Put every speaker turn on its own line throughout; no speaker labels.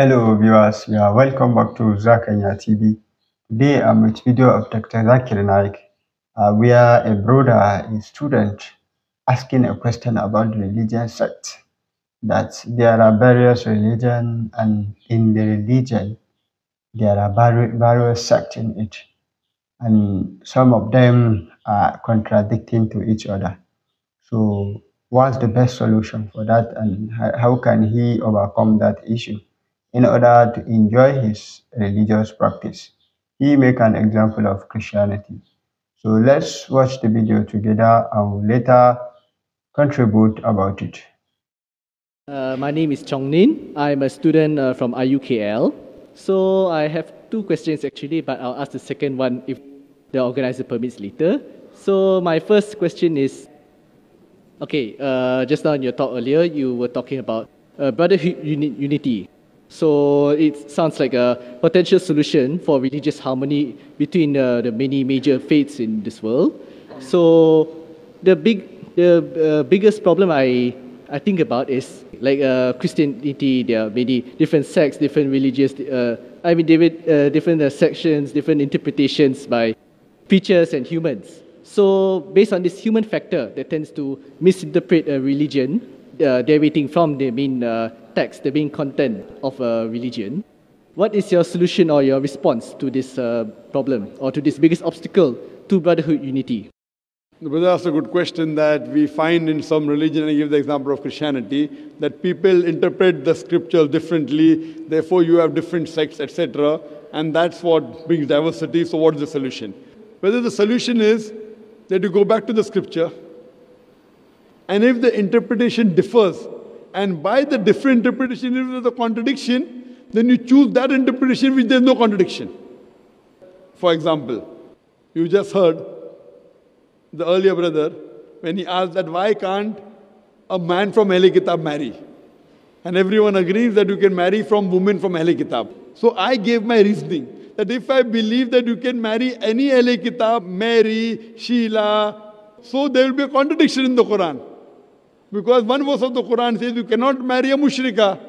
Hello viewers, welcome back to Zakanya TV. Today I'm with video of Dr. Zakir Naik, where a brother, a student, asking a question about religion sects. That there are various religions, and in the religion there are various sects in it, and some of them are contradicting to each other. So, what's the best solution for that, and how can he overcome that issue in order to enjoy his religious practice? He make an example of Christianity. So let's watch the video together and we'll later contribute about it.
My name is Chong Nin. I'm a student from IUKL. So I have two questions actually, but I'll ask the second one if the organizer permits later. So my first question is, okay, just now in your talk earlier, you were talking about brotherhood unity. So it sounds like a potential solution for religious harmony between the many major faiths in this world. So the biggest problem I think about is like Christianity. There are many different sects, different religious. Different sections, different interpretations by preachers and humans. So based on this human factor that tends to misinterpret a religion, deviating from the main text, the main content of a religion, what is your solution or your response to this problem or to this biggest obstacle to brotherhood unity?
The brother asked a good question that we find in some religion, and I give the example of Christianity, that people interpret the scripture differently, therefore you have different sects, etc. And that's what brings diversity. So what is the solution? Whether the solution is that you go back to the scripture, and if the interpretation differs, and by the different interpretation, if there's a contradiction, then you choose that interpretation which there's no contradiction. For example, you just heard the earlier brother, when he asked that why can't a man from Ahle Kitab marry? And everyone agrees that you can marry from women from Ahle Kitab. So I gave my reasoning that if I believe that you can marry any Ahle Kitab, Mary, Sheila, so there will be a contradiction in the Quran. Because one verse of the Quran says you cannot marry a mushrika.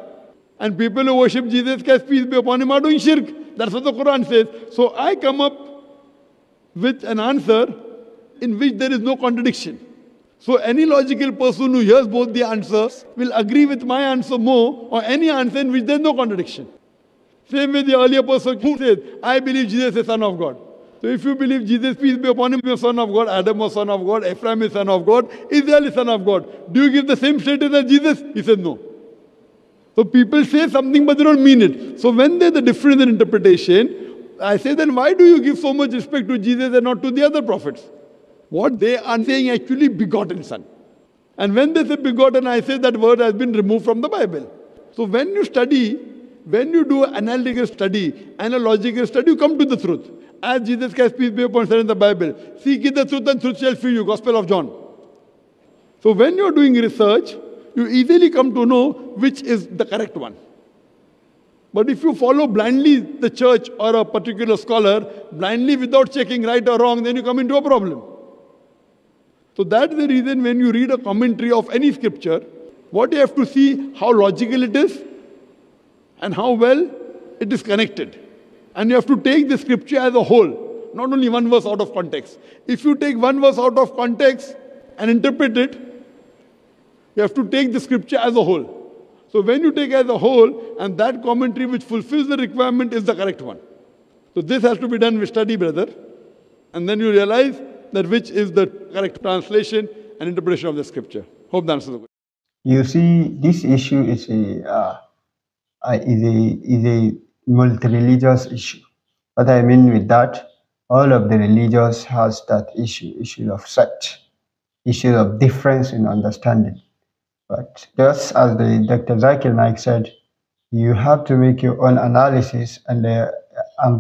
And people who worship Jesus Christ, peace be upon him, are doing shirk. That's what the Quran says. So I come up with an answer in which there is no contradiction. So any logical person who hears both the answers will agree with my answer more, or any answer in which there is no contradiction. Same with the earlier person who says, I believe Jesus is Son of God. So if you believe Jesus, peace be upon him, is Son of God, Adam was Son of God, Ephraim is Son of God, Israel is Son of God. Do you give the same status as Jesus? He said no. So people say something but they don't mean it. So when there's a difference in interpretation, I say then why do you give so much respect to Jesus and not to the other prophets? What they are saying actually begotten Son. And when they say begotten, I say that word has been removed from the Bible. So when you study, when you do analytical study and a logical study, you come to the truth. As Jesus Christ, peace be upon him, said in the Bible, seek ye the truth and truth shall free you, Gospel of John. So when you're doing research, you easily come to know which is the correct one. But if you follow blindly the church or a particular scholar, blindly without checking right or wrong, then you come into a problem. So that's the reason when you read a commentary of any scripture, what you have to see how logical it is and how well it is connected. And you have to take the scripture as a whole, not only one verse out of context. If you take one verse out of context and interpret it, you have to take the scripture as a whole. So when you take as a whole, and that commentary which fulfills the requirement is the correct one. So this has to be done with study, brother. And then you realize that which is the correct translation and interpretation of the scripture. Hope that answers the question.
You see, this issue is a multi-religious issue. What I mean with that, all of the religions has that issue of sect, issue of difference in understanding. But just as the Dr. Zakir Naik said, you have to make your own analysis and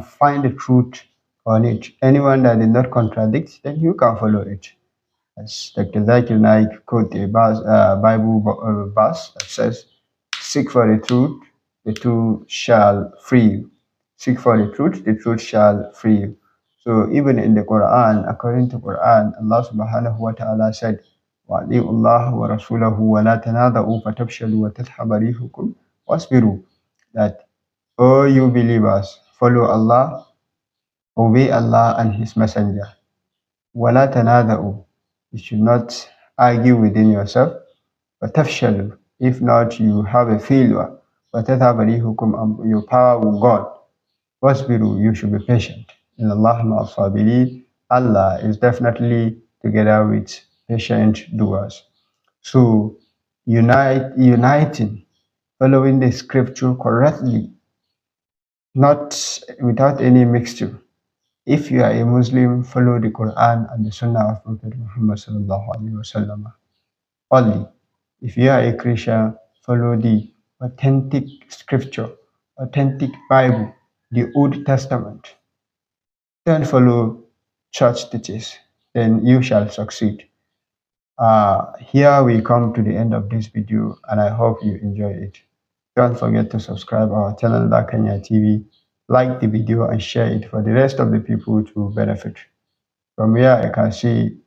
find the truth on it. Anyone that did not contradict, then you can follow it. As Dr. Zakir Naik quote a Bible verse that says, seek for the truth shall free you. Seek for the truth shall free you. So even in the Quran, according to Quran, Allah subhanahu wa ta'ala said, وَأَطِيعُوا اللَّهَ وَرَسُولَهُ وَلَا تَنَازَعُوا فَتَفْشَلُوا وَتَذْهَبَ رِيحُكُمْ وَاصْبِرُوا. That O you believers, follow Allah, obey Allah and His Messenger. وَلَا تَنَازَعُوا. You should not argue within yourself. وَتَفْشَلُوا. If not, you have a failure. وَتَذْهَبَ رِيحُكُمْ, and your power will gone. وَاصْبِرُوا. You should be patient. In Allah مَعَ الصَّابِرِينَ. Allah is definitely together with patient doers. So, uniting, following the scripture correctly, not without any mixture. If you are a Muslim, follow the Quran and the Sunnah of Prophet Muhammad sallallahu alaihi wasallam only. If you are a Christian, follow the authentic scripture, authentic Bible, the Old Testament. Don't follow church teachers, then you shall succeed. Here we come to the end of this video, and I hope you enjoy it. Don't forget to subscribe our channel Zakanya TV, like the video and share it for the rest of the people to benefit. From here I can see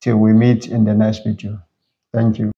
till we meet in the next video. Thank you.